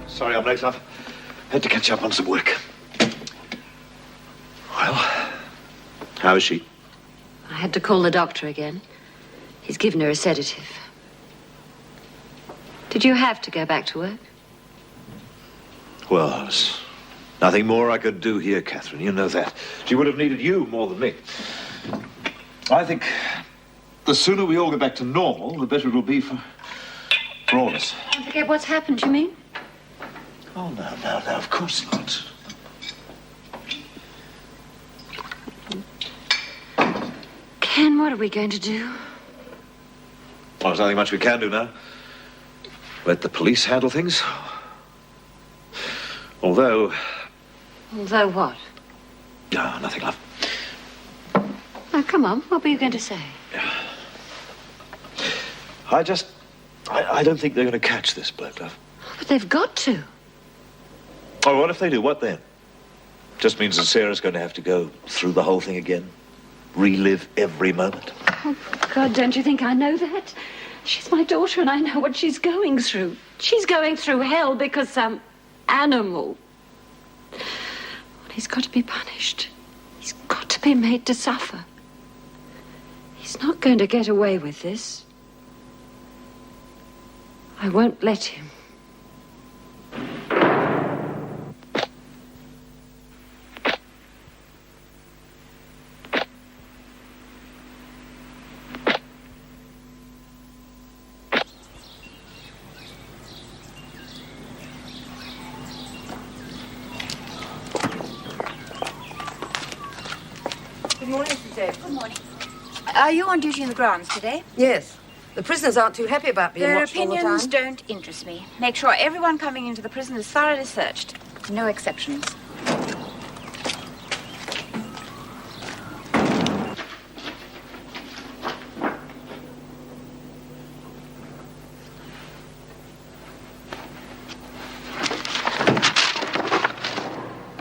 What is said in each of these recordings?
Sorry I'm late. I've had to catch up on some work. Well, how is she? I had to call the doctor again. He's given her a sedative. Did you have to go back to work? Well, there's nothing more I could do here, Catherine. You know that. She would have needed you more than me. I think the sooner we all get back to normal, the better it'll be for all of us. Don't forget what's happened, you mean? Oh, no, of course not. Ken, what are we going to do? Well, there's nothing much we can do now. Let the police handle things. Although... Although what? No, nothing, love. Oh, come on. What were you going to say? I don't think they're going to catch this bloke, love. But they've got to. Oh, what if they do? What then? Just means that Sarah's going to have to go through the whole thing again. Relive every moment. Oh, God, don't you think I know that? She's my daughter and I know what she's going through. She's going through hell because some animal... Well, he's got to be punished. He's got to be made to suffer. He's not going to get away with this. I won't let him. Good morning, Mrs. Davis. Good morning. Are you on duty in the grounds today? Yes. The prisoners aren't too happy about being Their watched all the time. opinions don't interest me. Make sure everyone coming into the prison is thoroughly searched. No exceptions.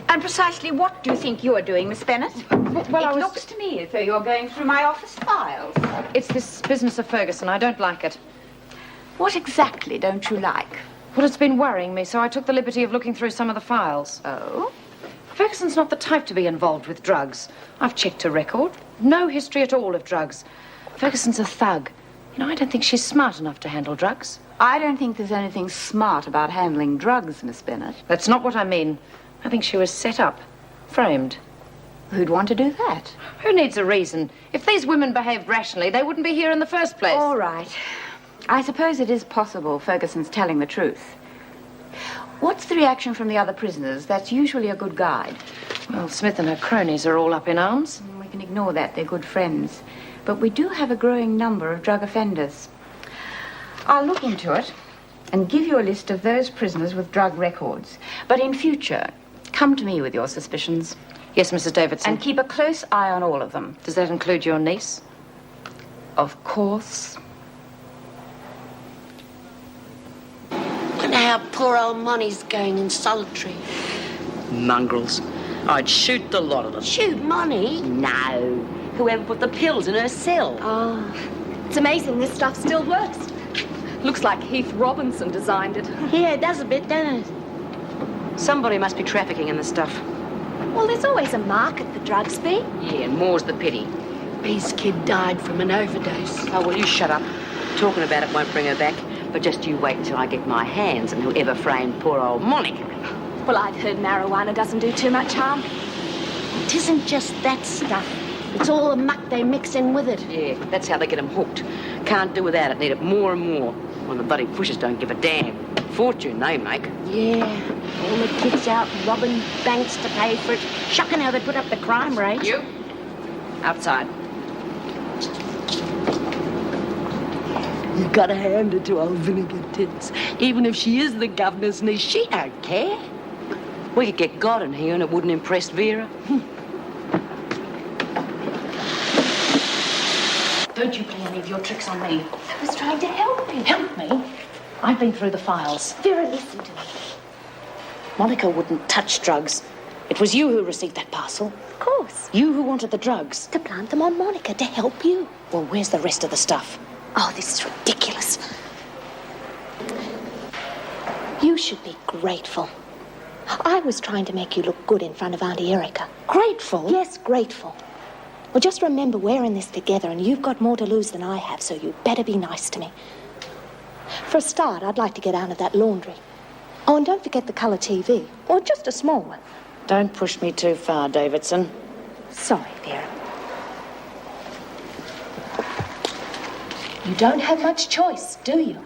And precisely what do you think you're doing, Miss Bennett? Well, it looks to me as though you're going through my office files. It's this business of Ferguson. I don't like it. What exactly don't you like? Well, it's been worrying me, so I took the liberty of looking through some of the files. Oh? Ferguson's not the type to be involved with drugs. I've checked her record. No history at all of drugs. Ferguson's a thug. You know, I don't think she's smart enough to handle drugs. I don't think there's anything smart about handling drugs, Miss Bennett. That's not what I mean. I think she was set up, framed. Who'd want to do that? Who needs a reason? If these women behaved rationally, they wouldn't be here in the first place. All right. I suppose it is possible Ferguson's telling the truth. What's the reaction from the other prisoners? That's usually a good guide. Well, Smith and her cronies are all up in arms. We can ignore that. They're good friends. But we do have a growing number of drug offenders. I'll look into it and give you a list of those prisoners with drug records. But in future, come to me with your suspicions. Yes, Mrs. Davidson. And keep a close eye on all of them. Does that include your niece? Of course. And how poor old Monty's going in solitary. Mongrels. I'd shoot the lot of them. Shoot Monty? No. Whoever put the pills in her cell. Oh, it's amazing this stuff still works. Looks like Heath Robinson designed it. Yeah, it does a bit, doesn't it? Somebody must be trafficking in the stuff. Well, there's always a market for drugs, Bea. Yeah, and more's the pity. Bea's kid died from an overdose. Oh, well, you shut up. Talking about it won't bring her back. But just you wait until I get my hands on whoever framed poor old Monica. Well, I'd heard marijuana doesn't do too much harm. It isn't just that stuff. It's all the muck they mix in with it. Yeah, that's how they get them hooked. Can't do without it. Need it more and more. When the bloody pushers don't give a damn. Fortune they make. Yeah, all the kids out robbing banks to pay for it. Shocking how they put up the crime rate. You? Outside. You gotta hand it to old Vinegar Tits. Even if she is the governor's niece, she don't care. We could get God in here and it wouldn't impress Vera. Don't you play any of your tricks on me. I was trying to help you. Help me? I've been through the files. Vera, listen to me. Monica wouldn't touch drugs. It was you who received that parcel. Of course. You who wanted the drugs. To plant them on Monica, to help you. Well, where's the rest of the stuff? Oh, this is ridiculous. You should be grateful. I was trying to make you look good in front of Auntie Erica. Grateful? Yes, grateful. Well, just remember we're in this together and you've got more to lose than I have, so you better be nice to me. For a start, I'd like to get out of that laundry. Oh, and don't forget the colour TV, or just a small one. Don't push me too far, Davidson. Sorry, Vera. You don't have much choice, do you?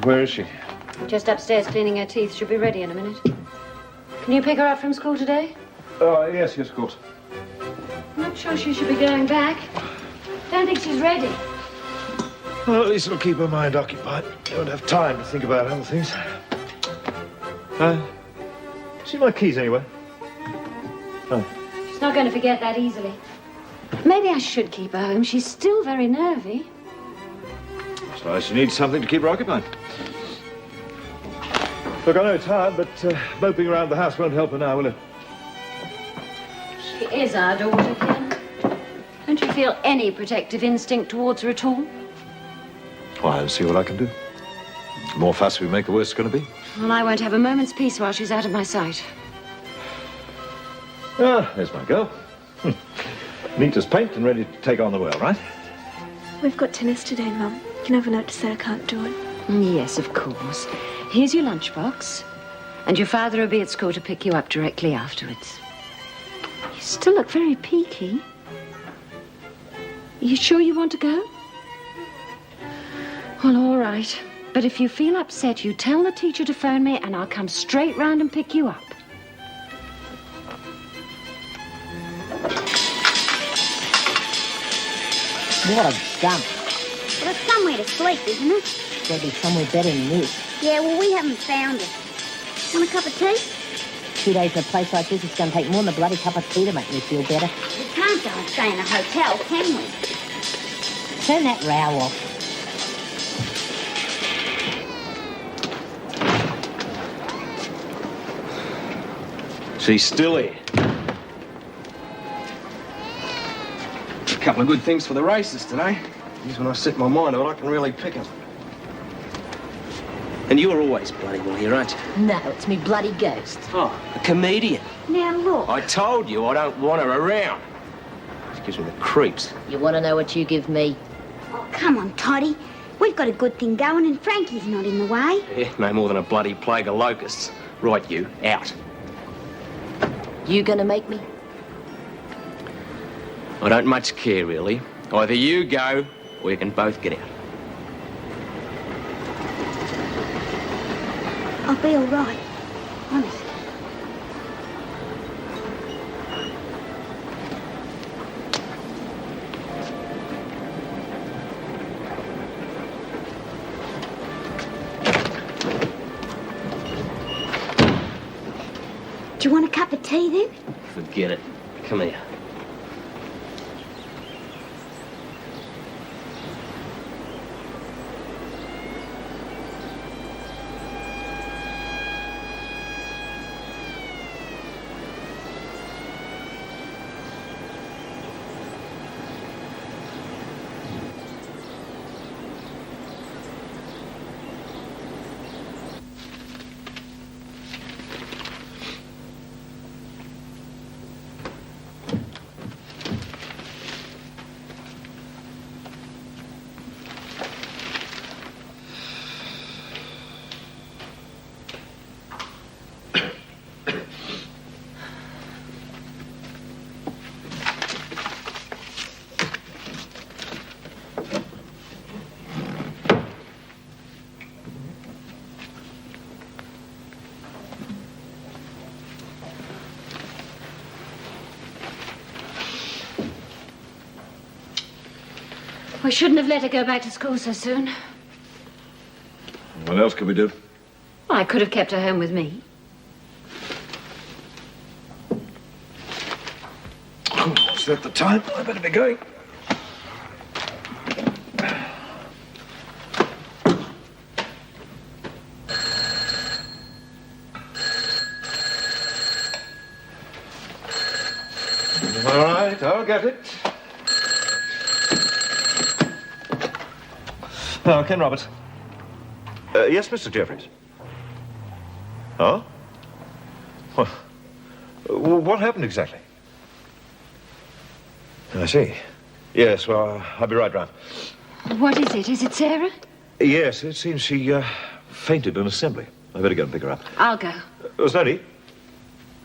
Where is she? Just upstairs cleaning her teeth. She'll be ready in a minute. Can you pick her up from school today? Oh, yes, of course. I'm not sure she should be going back. Don't think she's ready. Well, at least it'll keep her mind occupied. She won't have time to think about other things. See my keys anywhere? Oh. She's not going to forget that easily. Maybe I should keep her home. She's still very nervy. So she needs something to keep her occupied. Look, I know it's hard, but moping around the house won't help her now, will it? She is our daughter, Ken. Don't you feel any protective instinct towards her at all? Well, I'll see what I can do. The more fuss we make, the worse it's going to be. Well, I won't have a moment's peace while she's out of my sight. Ah, there's my girl. Neat as paint and ready to take on the world, right? We've got tennis today, Mum. You can have a note to say I can't do it. Yes, of course. Here's your lunchbox. And your father will be at school to pick you up directly afterwards. You still look very peaky. Are you sure you want to go? Well, all right. But if you feel upset, you tell the teacher to phone me and I'll come straight round and pick you up. What a dump. Well, it's somewhere to sleep, isn't it? There'll be somewhere better than this. Yeah, well, we haven't found it. Want a cup of tea? 2 days in a place like this, it's going to take more than a bloody cup of tea to make me feel better. We can't go and stay in a hotel, can we? Turn that row off. She's still here. A couple of good things for the races today. Because when I set my mind on it, I can really pick them. And you're always bloody well here, aren't you? No, it's me bloody ghost. Oh, a comedian. Now, look. I told you I don't want her around. She gives me the creeps. You want to know what you give me? Oh, come on, Toddy. We've got a good thing going and Frankie's not in the way. Yeah, no more than a bloody plague of locusts. Right, you, out. You gonna make me? I don't much care, really. Either you go, or you can both get out. I'll be all right. Honest. Do you want a cup of tea, then? Forget it. Come here. We shouldn't have let her go back to school so soon. What else could we do? Well, I could have kept her home with me. Looks at the time. I better be going. All right, I'll get it. Oh, Ken Roberts. Yes, Mr. Jeffries. Oh? What happened exactly? I see. Yes, well, I'll be right round. What is it? Is it Sarah? Yes, it seems she fainted in assembly. I better go and pick her up. I'll go. There's no need.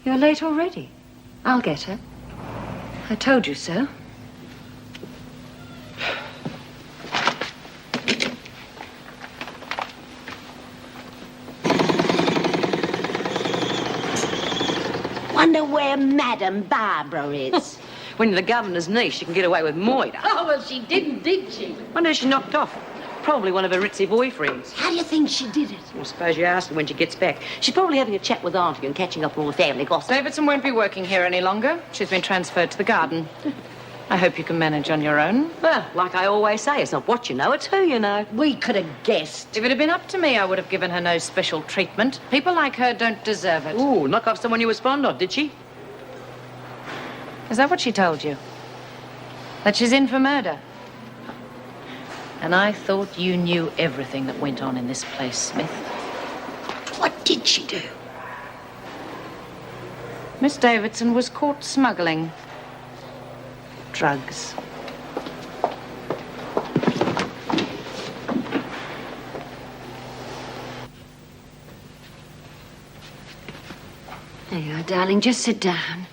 You're late already. I'll get her. I told you so. Wonder where Madame Barbara is. When you're the governor's niece, she can get away with murder. Oh, well, she didn't, did she? Wonder who she knocked off. Probably one of her ritzy boyfriends. How do you think she did it? Well, suppose you ask her when she gets back. She's probably having a chat with Auntie and catching up on all the family gossip. Davidson won't be working here any longer. She's been transferred to the garden. I hope you can manage on your own. Well, like I always say, it's not what you know, it's who you know. We could have guessed. If it had been up to me, I would have given her no special treatment. People like her don't deserve it. Ooh, knock off someone you was fond of, did she? Is that what she told you? That she's in for murder? And I thought you knew everything that went on in this place, Smith. What did she do? Miss Davidson was caught smuggling drugs. There you are, darling. Just sit down.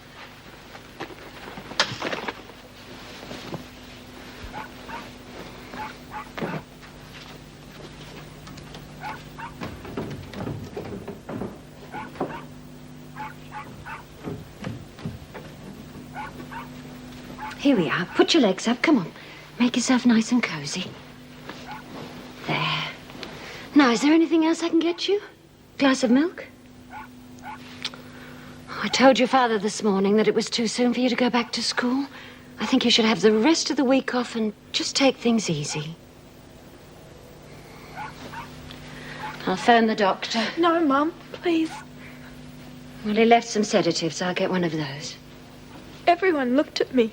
Here we are. Put your legs up. Come on. Make yourself nice and cozy. There. Now, is there anything else I can get you? Glass of milk? I told your father this morning that it was too soon for you to go back to school. I think you should have the rest of the week off and just take things easy. I'll phone the doctor. No, Mum, please. Well, he left some sedatives. I'll get one of those. Everyone looked at me.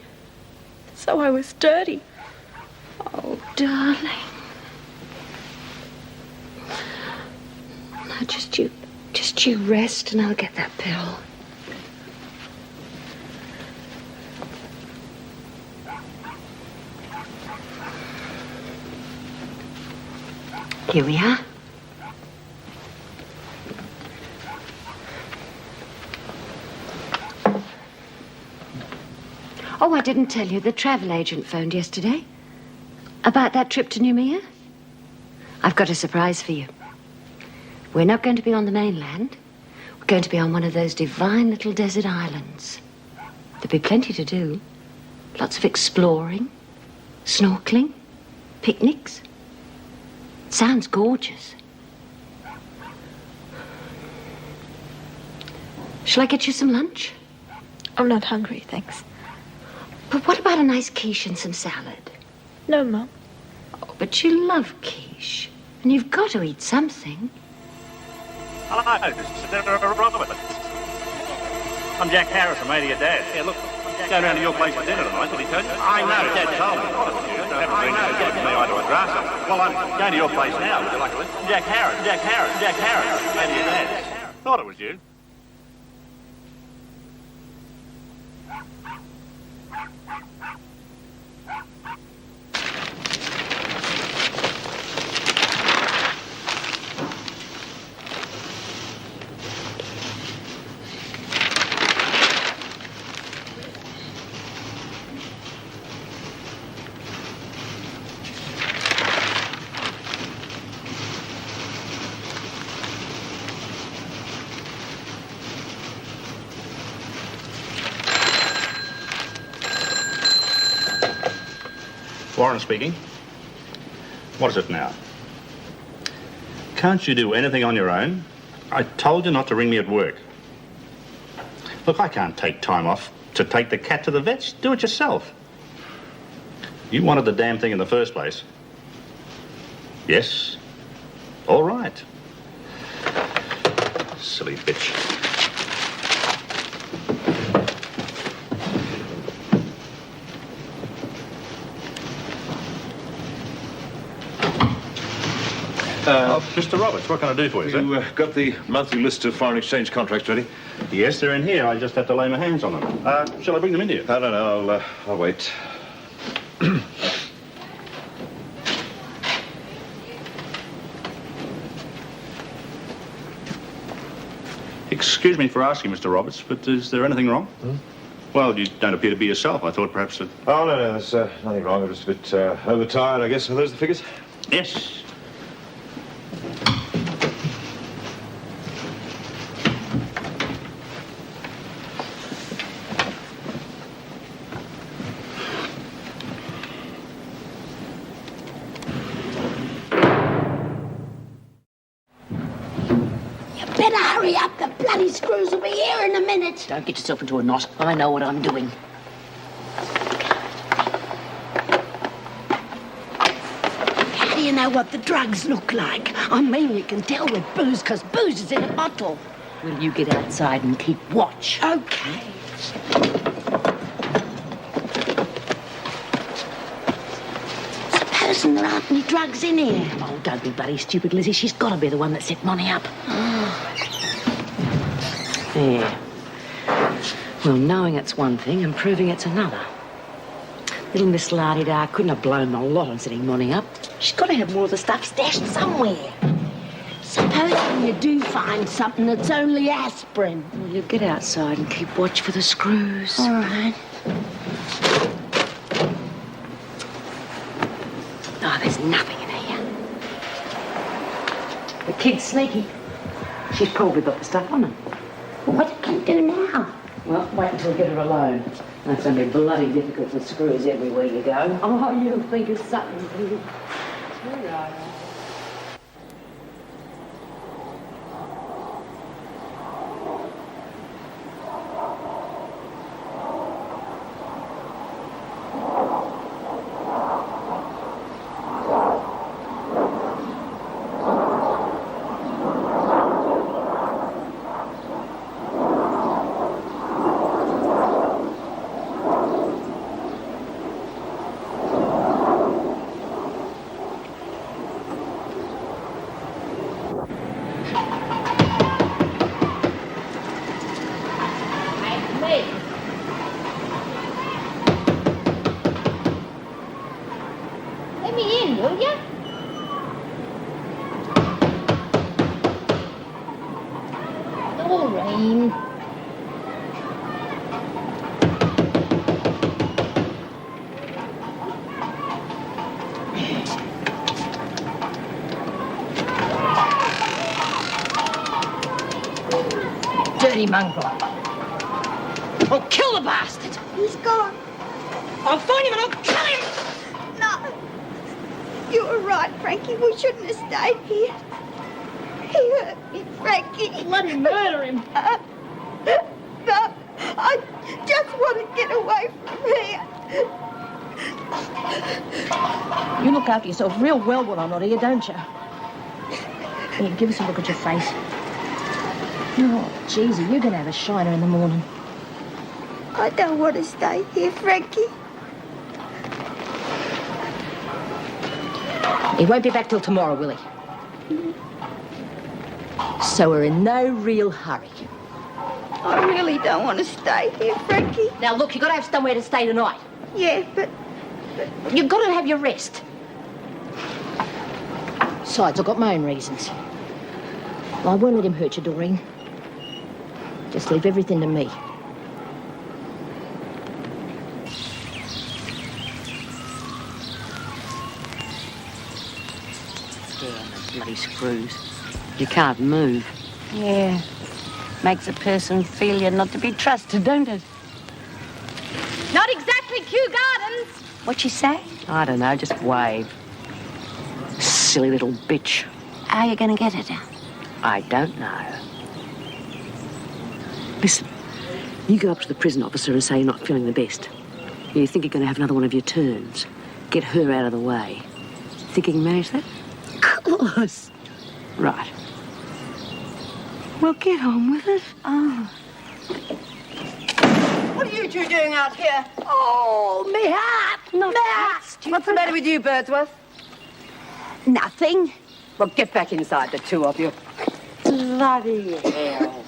So I was dirty. Oh, darling. Now, just you rest and I'll get that pill. Here we are. Oh, I didn't tell you. The travel agent phoned yesterday. About that trip to Noumea. I've got a surprise for you. We're not going to be on the mainland. We're going to be on one of those divine little desert islands. There'll be plenty to do. Lots of exploring, snorkeling, picnics. Sounds gorgeous. Shall I get you some lunch? I'm not hungry, thanks. But what about a nice quiche and some salad? No, Mum. Oh, but you love quiche. And you've got to eat something. Hello, this is Sarah Roberts. I'm Jack Harris, I'm mate of your dad. Yeah, look, I'm going round to your place for dinner tonight, did he tell you? I know, Dad told me. I know, Dad told me I do a grass up. Well, I'm going to your place now. Would you like to listen? Jack Harris, mate of your dad. Thought it was you. Warren speaking. What is it now? Can't you do anything on your own? I told you not to ring me at work. Look, I can't take time off To take the cat to the vets? Do it yourself. You wanted the damn thing in the first place. Yes? All right. Silly bitch. Mr. Roberts, what can I do for you, sir? You got the monthly list of foreign exchange contracts ready? Yes, they're in here. I just have to lay my hands on them. Shall I bring them in to you? No, I'll wait. Excuse me for asking, Mr. Roberts, but is there anything wrong? Well, you don't appear to be yourself. I thought perhaps that... Oh, no, there's nothing wrong. I'm just a bit overtired, I guess. Are those the figures? Yes. Better hurry up. The bloody screws will be here in a minute. Don't get yourself into a knot. I know what I'm doing. How do you know what the drugs look like? I mean, you can tell with booze, because booze is in a bottle. Will you get outside and keep watch? Okay. Supposing there aren't any drugs in here. Oh, don't be bloody stupid, Lizzie. She's got to be the one that set Monty up. There. Well, knowing it's one thing and proving it's another. Little Miss La-di-da couldn't have blown the lot on setting Monty up. She's got to have more of the stuff stashed somewhere. Supposing you do find something that's only aspirin. Well, you get outside and keep watch for the screws. All right. Oh, there's nothing in here. The kid's sneaky. She's probably got the stuff on her. What can you do now? Well, wait until we get her alone. That's going to be bloody difficult with screws everywhere you go. Oh, you think of something, do. Let me in, will ya? Doreen. Dirty mongrel. I'll kill the bastard. He's gone. I'll find him and I'll kill him. No. You were right, Frankie. We shouldn't have stayed here. He hurt me, Frankie. Let him murder him. No, I just want to get away from here. You look after yourself real well when I'm not here, don't you? Here, give us a look at your face. Oh, Jeezy, you're going to have a shiner in the morning. I don't want to stay here, Frankie. He won't be back till tomorrow, will he? So we're in no real hurry. I really don't want to stay here, Frankie. Now, look, you've got to have somewhere to stay tonight. Yeah, but You've got to have your rest. Besides, I've got my own reasons. I won't let him hurt you, Doreen. Just leave everything to me. Damn those bloody screws. You can't move. Yeah. Makes a person feel you're not to be trusted, don't it? not exactly Kew Gardens. What'd she say? I don't know, just wave. Silly little bitch. How are you going to get her down? I don't know. Listen, You go up to the prison officer and say you're not feeling the best. You think you're going to have another one of your turns. Get her out of the way. Think you can manage that? Of course. Right. Well, get on with it. Oh. What are you two doing out here? Oh, me hat! Not What's the matter with you, Birdsworth? Nothing. Well, get back inside, the two of you. Bloody hell.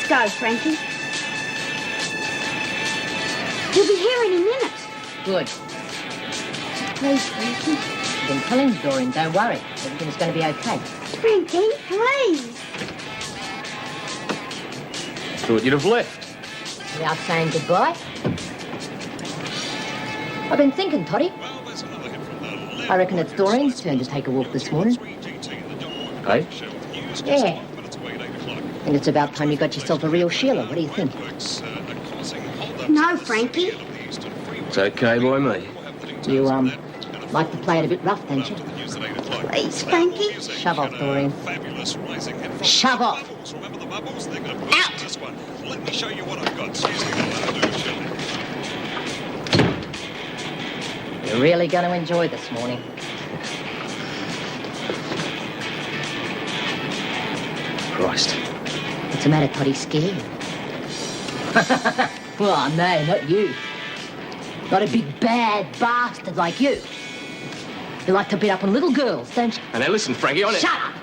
Go, Frankie. You'll be here in a minute. Good. Please, Frankie. I've been telling Doreen, don't worry. Everything's going to be okay. Frankie, please. Thought you'd have left. Without saying goodbye. I've been thinking, Toddy. I reckon it's Doreen's turn to take a walk this morning. Hey? Yeah. And it's about time you got yourself a real Sheila. What do you think? No, Frankie. It's okay by me. You, like to play it a bit rough, don't you? Please, Frankie. Shove off, Doreen. Shove off. Out. Let me show you what I've got. You're really going to enjoy this morning. Christ. What's the matter, Toddy? Scared? Well, no, not you. Not a big bad bastard like you. You like to beat up on little girls, don't you? And now listen, Frankie, on it. Shut up!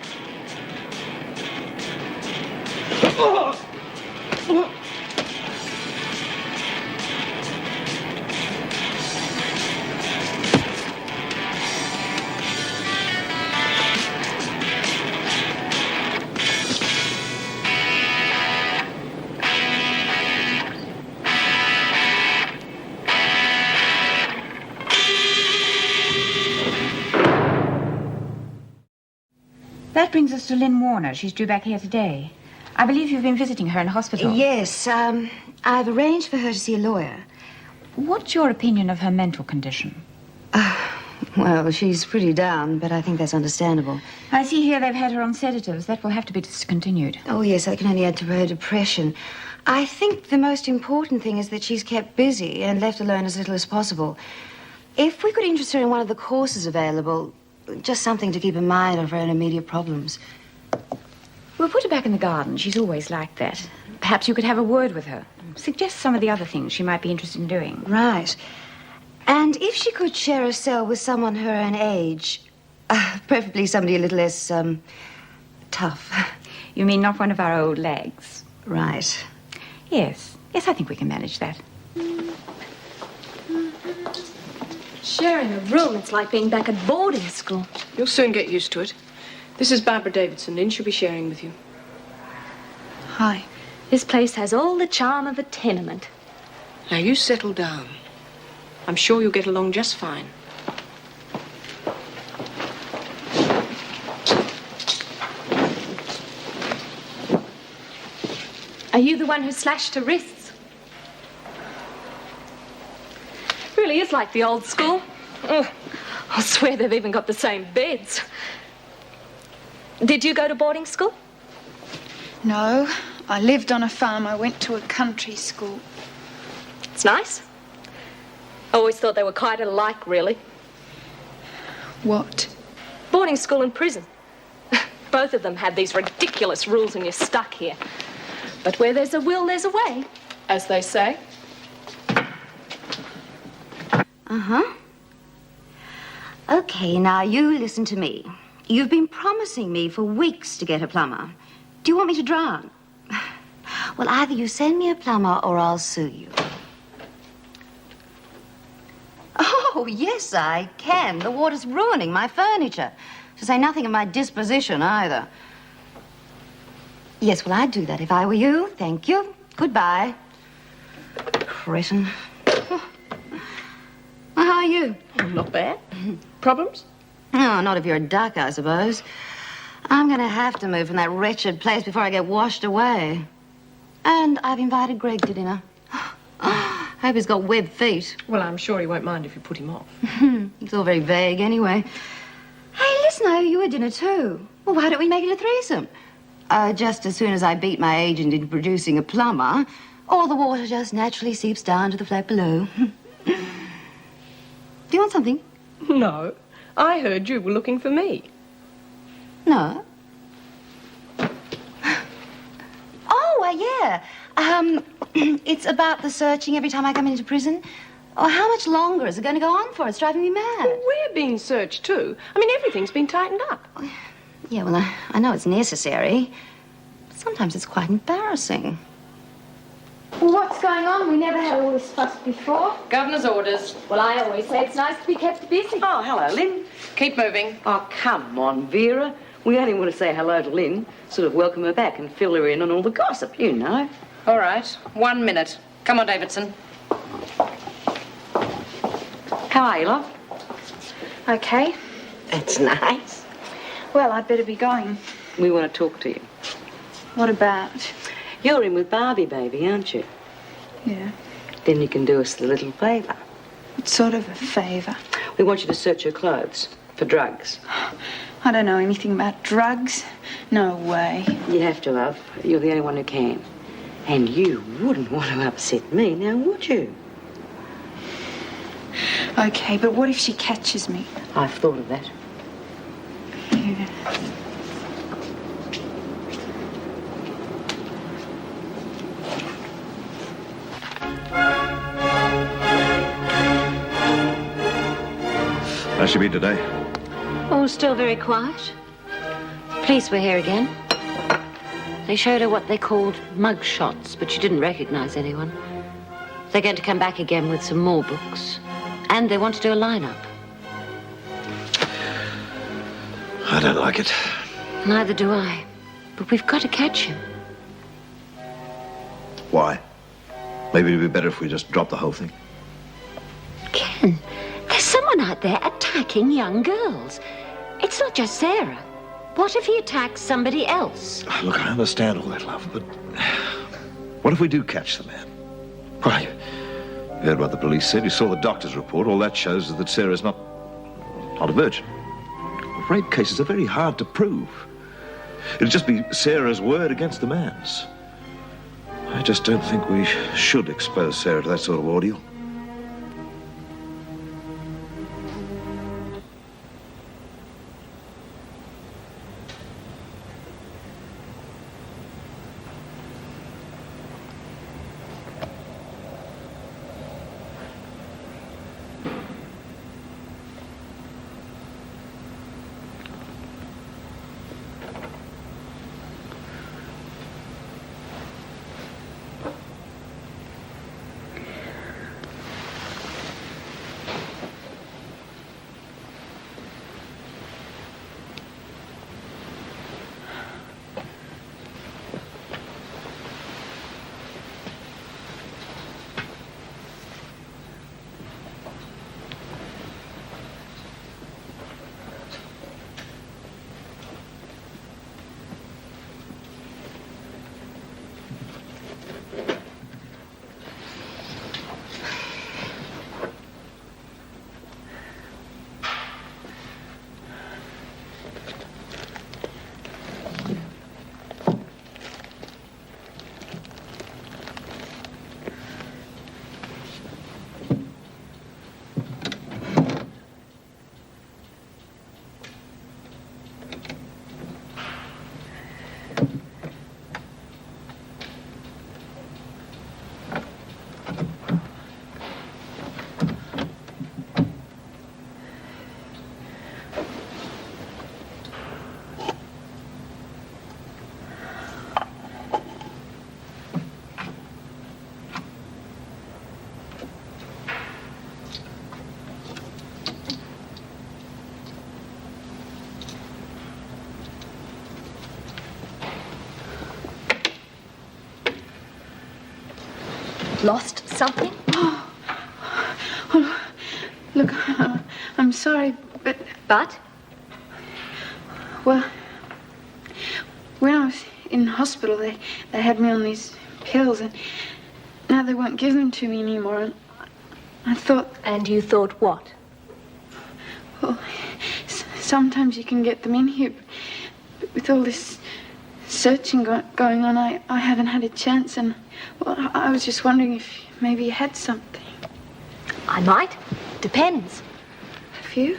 That brings us to Lynn Warner. She's due back here today. I believe you've been visiting her in hospital. Yes, I've arranged for her to see a lawyer. What's your opinion of her mental condition? Well, she's pretty down, but I think that's understandable. I see here they've had her on sedatives. That will have to be discontinued. Oh, yes, that can only add to her depression. I think the most important thing is that she's kept busy and left alone as little as possible. If we could interest her in one of the courses available, just something to keep in mind of her own immediate problems. We'll put her back in the garden. She's always like that. Perhaps you could have a word with her. Suggest some of the other things she might be interested in doing. Right. And if she could share a cell with someone her own age, preferably somebody a little less, tough. You mean not one of our old lags? Right. Yes. Yes, I think we can manage that. Sharing a room, it's like being back at boarding school. You'll soon get used to it. This is Barbara Davidson. Lynn she'll be sharing with you. Hi. This place has all the charm of a tenement. Now, you settle down. I'm sure you'll get along just fine. Are you the one who slashed her wrists? Really is like the old school. Oh, I'll swear they've even got the same beds. Did you go to boarding school? No, I lived on a farm. I went to a country school. It's nice. I always thought they were quite alike, really. What? Boarding school and prison. Both of them have these ridiculous rules and you're stuck here. But where there's a will, there's a way, as they say. Uh-huh. Okay, now you listen to me. You've been promising me for weeks to get a plumber. Do you want me to drown? Well, either you send me a plumber or I'll sue you. Oh, yes, I can. The water's ruining my furniture. To say nothing of my disposition, either. Yes, well, I'd do that if I were you. Thank you. Goodbye. Cretin. Well, how are you? Not bad. Problems? Oh, not if you're a duck, I suppose. I'm going to have to move from that wretched place before I get washed away. And I've invited Greg to dinner. Hope he's got webbed feet. Well, I'm sure he won't mind if you put him off. It's all very vague anyway. Hey, listen, I owe you a dinner too. Well, why don't we make it a threesome? Just as soon as I beat my agent into producing a plumber, all the water just naturally seeps down to the flat below. Do you want something? No. I heard you were looking for me. No. Oh, yeah. It's about the searching every time I come into prison. Oh, how much longer is it going to go on for? It's driving me mad. Well, we're being searched, too. I mean, everything's been tightened up. Yeah, well, I know it's necessary. But sometimes it's quite embarrassing. Well, what's going on? We never had all this fuss before. Governor's orders. Well, I always say it's nice to be kept busy. Oh, hello, Lynn. Keep moving. Oh, come on, Vera. We only want to say hello to Lynn, sort of welcome her back and fill her in on all the gossip, you know. All right. 1 minute. Come on, Davidson. How are you, love? Okay. That's nice. Well, I'd better be going. We want to talk to you. What about? You're in with Barbie, baby, aren't you? Yeah. Then you can do us a little favour. What sort of a favour? We want you to search her clothes for drugs. I don't know anything about drugs. No way. You have to, love. You're the only one who can. And you wouldn't want to upset me, now would you? Okay, but what if she catches me? I've thought of that. Yeah. How's she been today? Oh, still very quiet. Police were here again. They showed her what they called mug shots, but she didn't recognize anyone. They're going to come back again with some more books. And they want to do a lineup. I don't like it. Neither do I. But we've got to catch him. Why? Maybe it'd be better if we just dropped the whole thing. Ken, there's someone out there attacking young girls. It's not just Sarah. What if he attacks somebody else? Look, I understand all that, love, but what if we do catch the man? Why, you heard what the police said. You saw the doctor's report. All that shows is that Sarah's not a virgin. Rape cases are very hard to prove. It'll just be Sarah's word against the man's. I just don't think we should expose Sarah to that sort of ordeal. lost something? Oh, look, I'm sorry, but... But? Well, when I was in hospital, they had me on these pills, and now they won't give them to me anymore. And I thought... And you thought what? Well, sometimes you can get them in here, but with all this searching going on, I haven't had a chance, and, well, I was just wondering if maybe you had something. I might. Depends. Have you?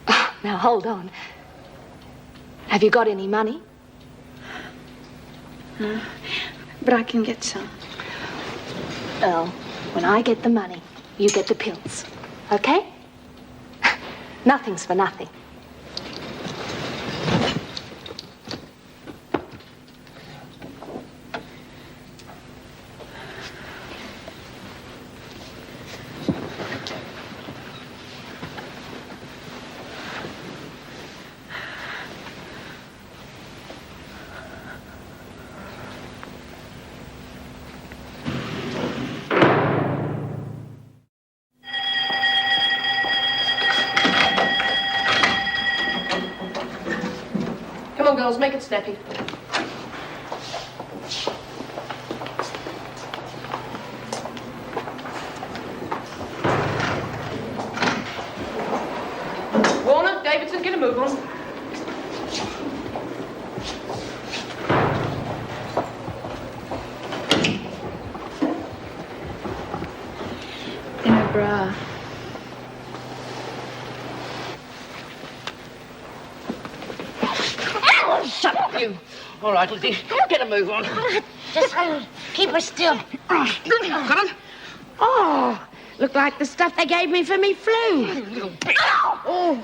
Oh, now, hold on. Have you got any money? No, but I can get some. Well, when I get the money, you get the pills. Okay? Nothing's for nothing. Come on, girls, make it snappy. Warner, Davidson, get a move on. In a bra. Shut up, you. All right, Lizzie, get a move on. Just keep her still. Got him? Oh, look like the stuff they gave me for me flu. You little bitch. Oh.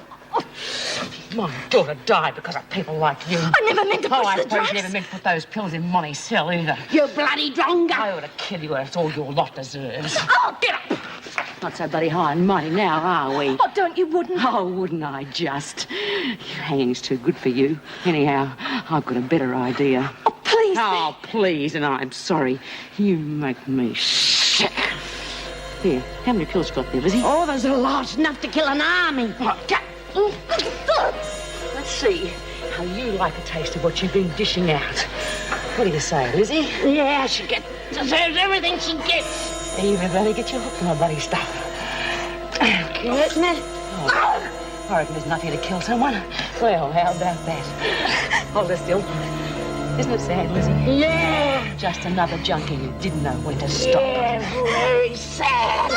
My daughter died because of people like you. I never meant to push I the suppose drugs. you never meant to put those pills in Monty's cell either. You bloody drongo. I ought to kill you. That's all your lot deserves. Oh, get up. Not so bloody high and mighty now, are we? Oh, don't you wouldn't? Oh, wouldn't I just? Your hanging's too good for you. Anyhow, I've got a better idea. Oh, please. Oh, please, and I'm sorry. You make me sick. Here, how many pills you got there, Lizzie? Oh, there's a large enough to kill an army. Let's see how you like a taste of what you've been dishing out. What do you say, Lizzie? Yeah, she deserves everything she gets. Even better get your hook in my bloody stuff. Get me? Oh, I reckon there's enough here to kill someone. Well, how about that? Hold her still. Isn't it sad, Lizzie? Yeah. Just another junkie who didn't know when to stop. Yeah, very sad.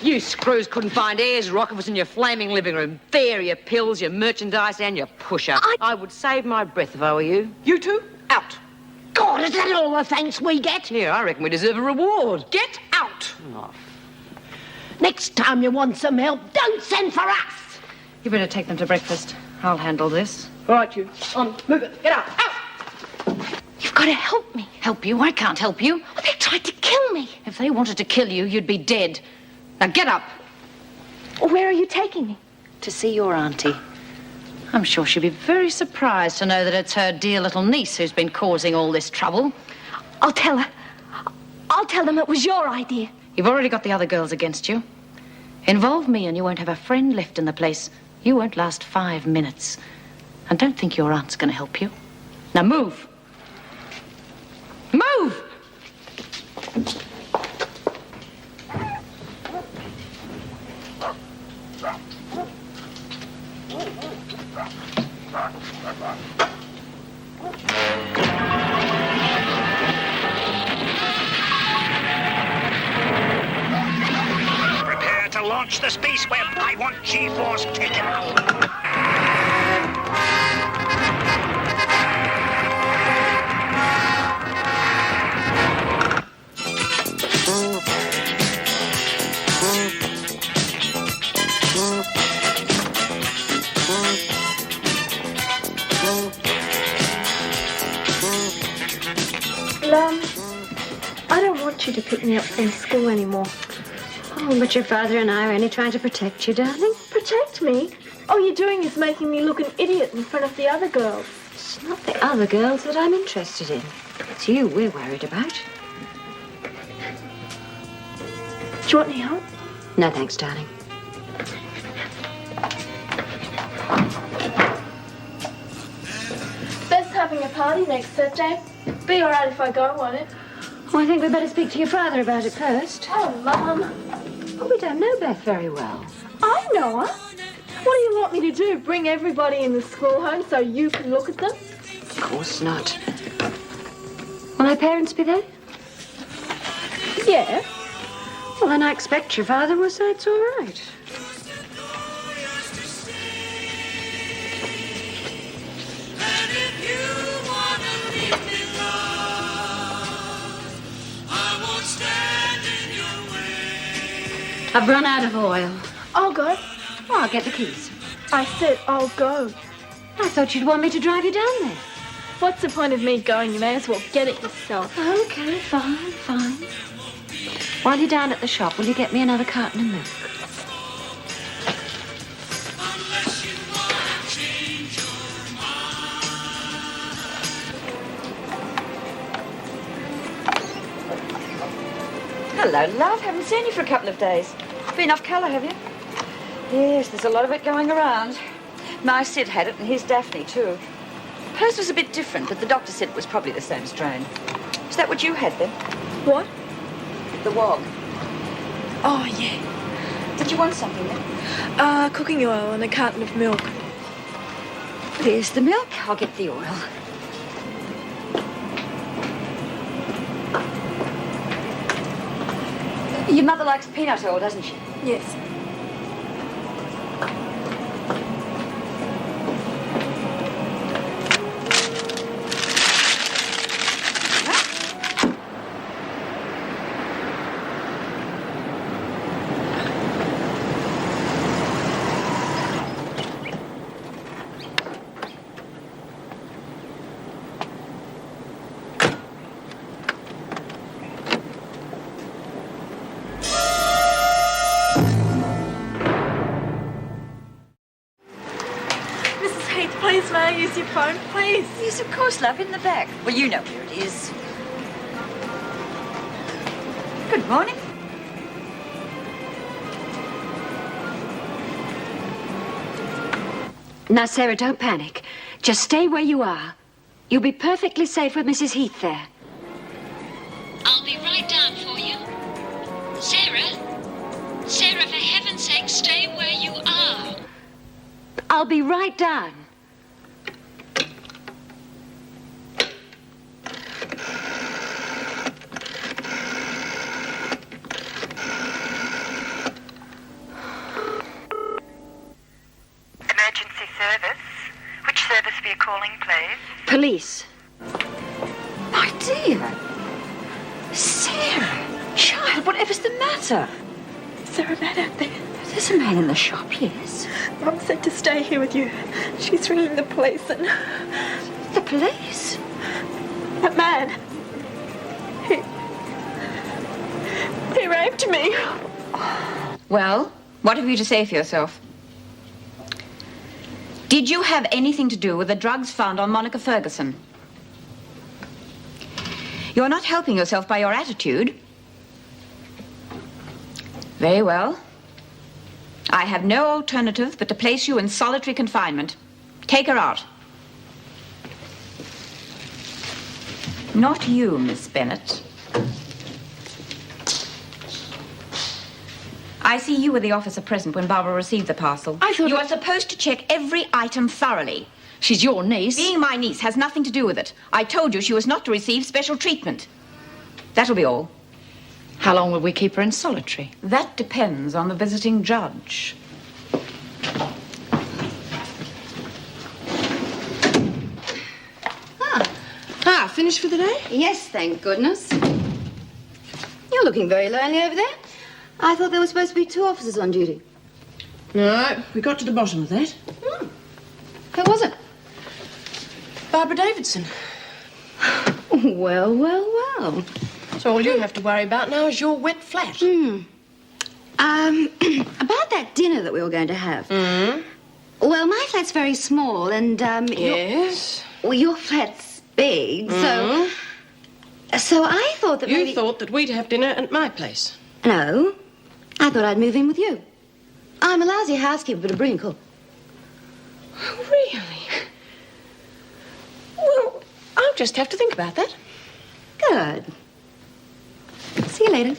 You screws couldn't find Ayers Rock. It was in your flaming living room. There, your pills, your merchandise, and your pusher. I would save my breath if I were you. You two, out. God, is that all the thanks we get? Yeah, I reckon we deserve a reward. Get out. Oh. Next time you want some help, don't send for us. You better take them to breakfast. I'll handle this. All right, you. On, move it. Get out. Out! You've got to help me. Help you? I can't help you. Oh, they tried to kill me. If they wanted to kill you, you'd be dead. Now get up. Where are you taking me? To see your auntie. I'm sure she'll be very surprised to know that it's her dear little niece who's been causing all this trouble. I'll tell her. I'll tell them it was your idea. You've already got the other girls against you. Involve me and you won't have a friend left in the place. You won't last 5 minutes. And don't think your aunt's going to help you. Now move. Move! Prepare to launch the space web. I want G-force taken out. Lum, I don't want you to pick me up from school anymore. Oh, but your father and I are only trying to protect you, darling. Protect me? All you're doing is making me look an idiot in front of the other girls. It's not the other girls that I'm interested in. It's you we're worried about. Do you want any help? No, thanks, darling. Beth's having a party next Thursday. Be all right if I go, won't it? Well, I think we'd better speak to your father about it first. Oh, Mum. Well, we don't know Beth very well. I know her. What do you want me to do? Bring everybody in the school home so you can look at them? Of course not. Will her parents be there? Yeah. Well, then I expect your father will say it's all right. I've run out of oil. I'll go. Oh, I'll get the keys. I said I'll go. I thought you'd want me to drive you down there. What's the point of me going? You may as well get it yourself. Okay, fine. While you're down at the shop, will you get me another carton of milk? Hello, love. Haven't seen you for a couple of days. Been off colour, have you? Yes, there's a lot of it going around. My Sid had it, and his Daphne, too. Hers was a bit different, but the doctor said it was probably the same strain. Is that what you had, then? What? The wog. Oh, yeah. Did you want something, then? Cooking oil and a carton of milk. There's the milk. I'll get the oil. Your mother likes peanut oil, doesn't she? Yes. Please, may I use your phone, please? Yes, of course, love, in the back. Well, you know where it is. Good morning. Now, Sarah, don't panic. Just stay where you are. You'll be perfectly safe with Mrs. Heath there. I'll be right down for you. Sarah? Sarah, for heaven's sake, stay where you are. I'll be right down. Emergency service. Which service were you calling, please? Police. My dear. Sarah. Child, whatever's the matter? Is there a man out there? There's a man in the shop, yes. Mum said to stay here with you. She's ringing the police and... The police? That man. He raped me. Well, what have you to say for yourself? Did you have anything to do with the drugs found on Monica Ferguson? You're not helping yourself by your attitude. Very well. I have no alternative but to place you in solitary confinement. Take her out. Not you, Miss Bennett. I see you were the officer present when Barbara received the parcel. I thought... You are supposed to check every item thoroughly. She's your niece. Being my niece has nothing to do with it. I told you she was not to receive special treatment. That'll be all. How long will we keep her in solitary? That depends on the visiting judge. Finished for the day? Yes, thank goodness. You're looking very lonely over there. I thought there were supposed to be 2 officers on duty. No, we got to the bottom of that. Who was it? Barbara Davidson. Well. So all you have to worry about now is your wet flat. About that dinner that we were going to have. Well, my flat's very small, and Yes? your flat's big, so I thought that You thought that we'd have dinner at my place. No, I thought I'd move in with you. I'm a lousy housekeeper, but a brilliant cook. Really? Well, I'll just have to think about that. Good. See you later.